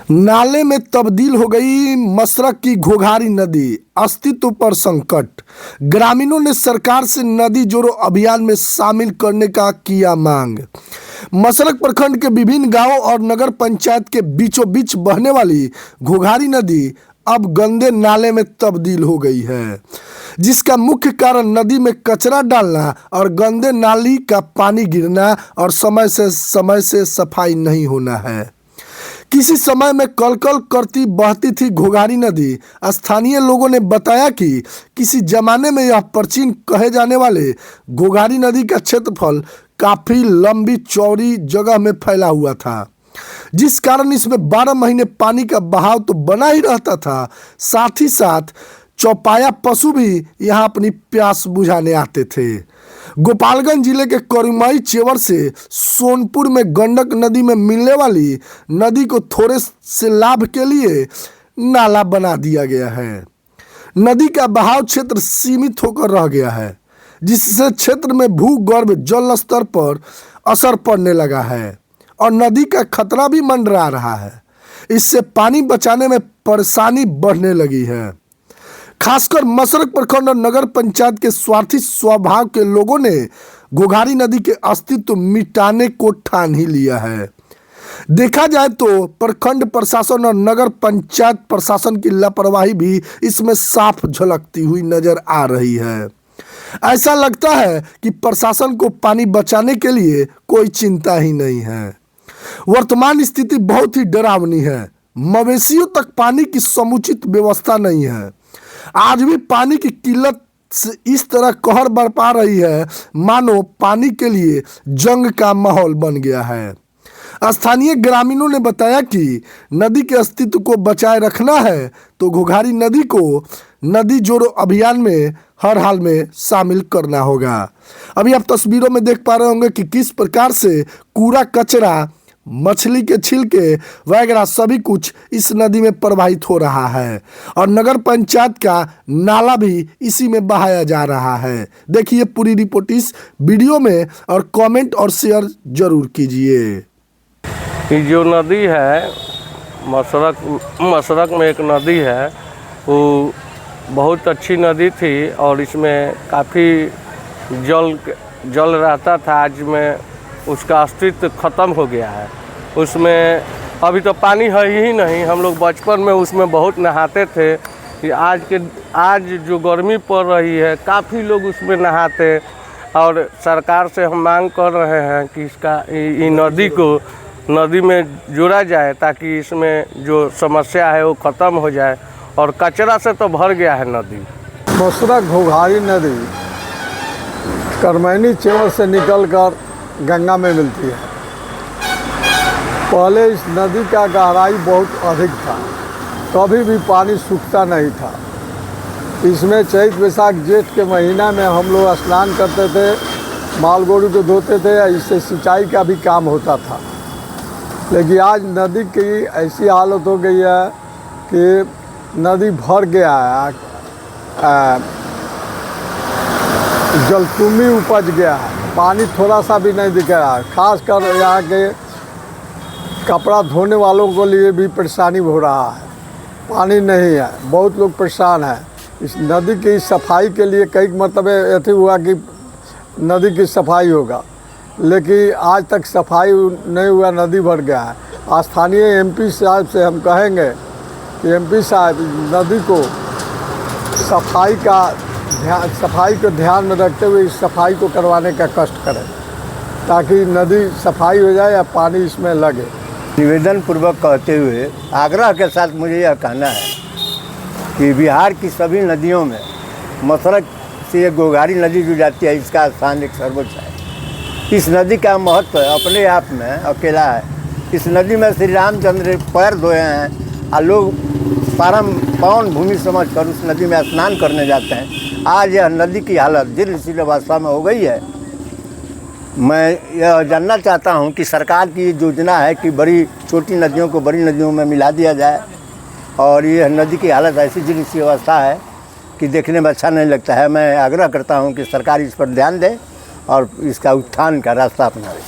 नाले में तब्दील हो गई मशरक की घोघारी नदी, अस्तित्व पर संकट। ग्रामीणों ने सरकार से नदी जोड़ो अभियान में शामिल करने का किया मांग। मशरक प्रखंड के विभिन्न गांवों और नगर पंचायत के बीचों बीच बहने वाली घोघारी नदी अब गंदे नाले में तब्दील हो गई है, जिसका मुख्य कारण नदी में कचरा डालना और गंदे नाली का पानी गिरना और समय से सफाई नहीं होना है। किसी समय में कलकल करती बहती थी घोघारी नदी। स्थानीय लोगों ने बताया कि किसी जमाने में यह प्राचीन कहे जाने वाले घोघारी नदी का क्षेत्रफल काफी लंबी चौड़ी जगह में फैला हुआ था, जिस कारण इसमें 12 महीने पानी का बहाव तो बना ही रहता था। साथ ही साथ चौपाया पशु भी यहाँ अपनी प्यास बुझाने आते थे। गोपालगंज जिले के करुमाई चेवर से सोनपुर में गंडक नदी में मिलने वाली नदी को थोड़े से लाभ के लिए नाला बना दिया गया है। नदी का बहाव क्षेत्र सीमित होकर रह गया है, जिससे क्षेत्र में भूगर्भ जल स्तर पर असर पड़ने लगा है और नदी का खतरा भी मंडरा रहा है। इससे पानी बचाने में परेशानी बढ़ने लगी है। खासकर मशरक प्रखंड और नगर पंचायत के स्वार्थी स्वभाव के लोगों ने घोघारी नदी के अस्तित्व मिटाने को ठान ही लिया है। देखा जाए तो प्रखंड प्रशासन और नगर पंचायत प्रशासन की लापरवाही भी इसमें साफ झलकती हुई नजर आ रही है। ऐसा लगता है कि प्रशासन को पानी बचाने के लिए कोई चिंता ही नहीं है। वर्तमान स्थिति बहुत ही डरावनी है। मवेशियों तक पानी की समुचित व्यवस्था नहीं है। आज भी पानी की किल्लत से इस तरह कहर बरपा रही है मानो पानी के लिए जंग का माहौल बन गया है। स्थानीय ग्रामीणों ने बताया कि नदी के अस्तित्व को बचाए रखना है तो घोघारी नदी को नदी जोड़ो अभियान में हर हाल में शामिल करना होगा। अभी आप तस्वीरों में देख पा रहे होंगे कि किस प्रकार से कूड़ा कचरा, मछली के छिलके वगैरह सभी कुछ इस नदी में प्रवाहित हो रहा है और नगर पंचायत का नाला भी इसी में बहाया जा रहा है। देखिए पूरी रिपोर्ट इस वीडियो में और कमेंट और शेयर जरूर कीजिए। ये जो नदी है मशरक में एक नदी है, वो बहुत अच्छी नदी थी और इसमें काफ़ी जल रहता था। आज में उसका अस्तित्व ख़त्म हो गया है। उसमें अभी तो पानी है ही नहीं। हम लोग बचपन में उसमें बहुत नहाते थे कि आज जो गर्मी पड़ रही है काफ़ी लोग उसमें नहाते, और सरकार से हम मांग कर रहे हैं कि इसका नदी को नदी में जोड़ा जाए ताकि इसमें जो समस्या है वो ख़त्म हो जाए। और कचरा से तो भर गया है नदी। मशरक घोघारी नदी करमैनी चेवर से निकलकर गंगा में मिलती है। पहले इस नदी का गहराई बहुत अधिक था, कभी भी पानी सूखता नहीं था। इसमें चैत वैशाख जेठ के महीना में हम लोग स्नान करते थे, माल गोरू को धोते थे, इससे सिंचाई का भी काम होता था। लेकिन आज नदी की ऐसी हालत हो गई है कि नदी भर गया है, जलकुंभी उपज गया है, पानी थोड़ा सा भी नहीं दिख रहा है। खासकर यहाँ के कपड़ा धोने वालों के लिए भी परेशानी हो रहा है, पानी नहीं है, बहुत लोग परेशान हैं। इस नदी की सफाई के लिए कई मरतबे ऐसे हुआ कि नदी की सफाई होगा, लेकिन आज तक सफाई नहीं हुआ, नदी भर गया है। स्थानीय एमपी साहब से हम कहेंगे कि एमपी साहब नदी को सफाई को ध्यान में रखते हुए इस सफाई को करवाने का कष्ट करें ताकि नदी सफाई हो जाए या पानी इसमें लगे। निवेदन पूर्वक कहते हुए आग्रह के साथ मुझे यह कहना है कि बिहार की सभी नदियों में मशरक से ये घोघारी नदी जो जाती है, इसका स्थान एक सर्वोच्च है। इस नदी का महत्व अपने आप में अकेला है। इस नदी में श्री रामचंद्र पैर धोए हैं और लोग पावन भूमि समझकर उस नदी में स्नान करने जाते हैं। आज यह नदी की हालत जीर्ण अवस्था में हो गई है। मैं यह जानना चाहता हूं कि सरकार की योजना है कि बड़ी छोटी नदियों को बड़ी नदियों में मिला दिया जाए, और यह नदी की हालत ऐसी जीर्ण अवस्था है कि देखने में अच्छा नहीं लगता है। मैं आग्रह करता हूं कि सरकार इस पर ध्यान दे और इसका उत्थान का रास्ता अपनावे।